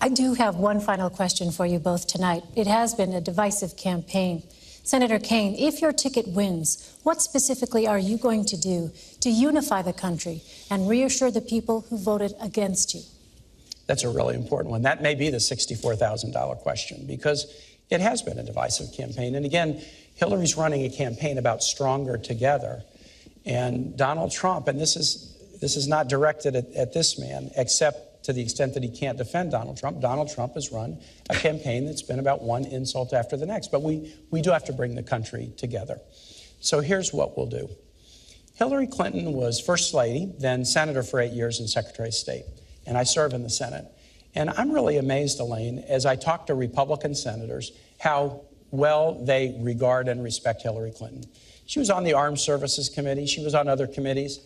I do have one final question for you both tonight. It has been a divisive campaign. Senator Kaine, if your ticket wins, what specifically are you going to do to unify the country and reassure the people who voted against you? That's a really important one. That may be the $64,000 question, because it has been a divisive campaign. And again, Hillary's running a campaign about stronger together. And Donald Trump, and this is not directed at this man, except to the extent that he can't defend Donald Trump. Donald Trump has run a campaign that's been about one insult after the next. But we do have to bring the country together. So here's what we'll do. Hillary Clinton was First Lady, then Senator for 8 years and Secretary of State. And I serve in the Senate. And I'm really amazed, Elaine, as I talk to Republican senators, how well they regard and respect Hillary Clinton. She was on the Armed Services Committee. She was on other committees.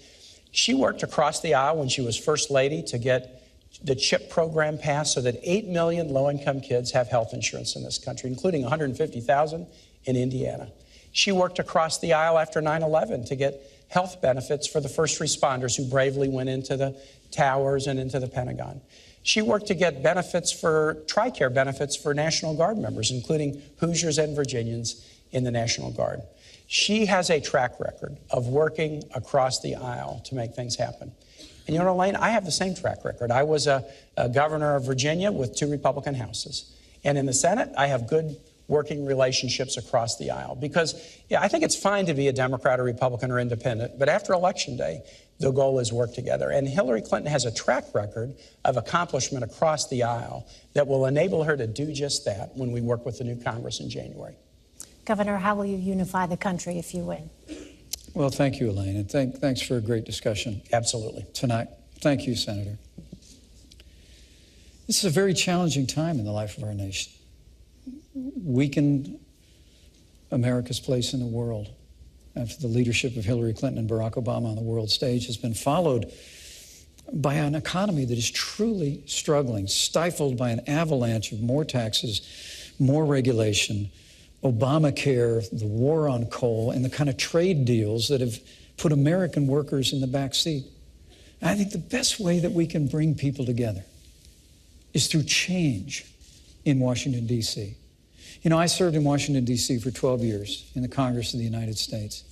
She worked across the aisle when she was First Lady to get the CHIP program passed so that 8 million low-income kids have health insurance in this country, including 150,000 in Indiana. She worked across the aisle after 9/11 to get health benefits for the first responders who bravely went into the towers and into the Pentagon. She worked to get benefits for TRICARE benefits for National Guard members, including Hoosiers and Virginians in the National Guard. She has a track record of working across the aisle to make things happen. And you know, Elaine, I have the same track record. I was a governor of Virginia with 2 Republican houses. And in the Senate, I have good working relationships across the aisle. Because, yeah, I think it's fine to be a Democrat or Republican or independent, but after Election Day, the goal is work together. And Hillary Clinton has a track record of accomplishment across the aisle that will enable her to do just that when we work with the new Congress in January. Governor, how will you unify the country if you win? Well, thank you, Elaine, and thanks for a great discussion. Absolutely. Tonight. Thank you, Senator. This is a very challenging time in the life of our nation. Weakened America's place in the world after the leadership of Hillary Clinton and Barack Obama on the world stage has been followed by an economy that is truly struggling, stifled by an avalanche of more taxes, more regulation, Obamacare, the war on coal, and the kind of trade deals that have put American workers in the back seat. And I think the best way that we can bring people together is through change in Washington, D.C. You know, I served in Washington, D.C. for 12 years in the Congress of the United States.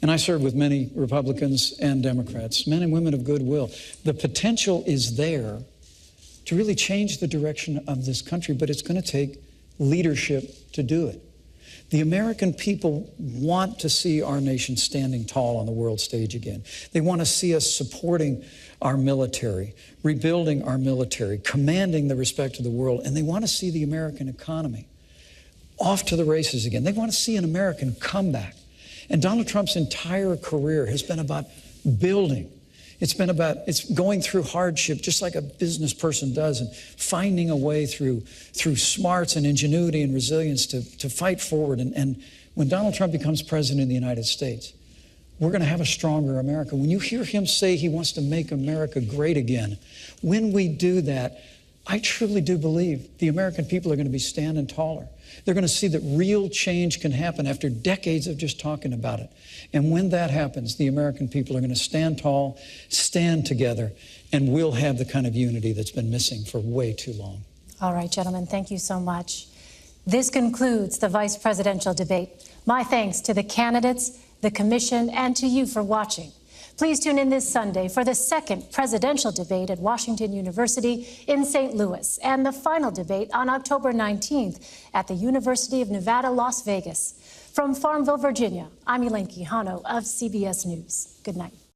And I served with many Republicans and Democrats, men and women of goodwill. The potential is there to really change the direction of this country, but it's going to take leadership to do it. The American people want to see our nation standing tall on the world stage again. They want to see us supporting our military, rebuilding our military, commanding the respect of the world, and they want to see the American economy off to the races again. They want to see an American comeback. And Donald Trump's entire career has been about building. It's going through hardship just like a business person does, and finding a way through smarts and ingenuity and resilience to fight forward. And when Donald Trump becomes president of the United States, we're going to have a stronger America. When you hear him say he wants to make America great again, when we do that, I truly do believe the American people are going to be standing taller. They're going to see that real change can happen after decades of just talking about it. And when that happens, the American people are going to stand tall, stand together, and we'll have the kind of unity that's been missing for way too long. All right, gentlemen, thank you so much. This concludes the vice presidential debate. My thanks to the candidates, the commission, and to you for watching. Please tune in this Sunday for the second presidential debate at Washington University in St. Louis and the final debate on October 19th at the University of Nevada, Las Vegas. From Farmville, Virginia, I'm Elaine Quijano of CBS News. Good night.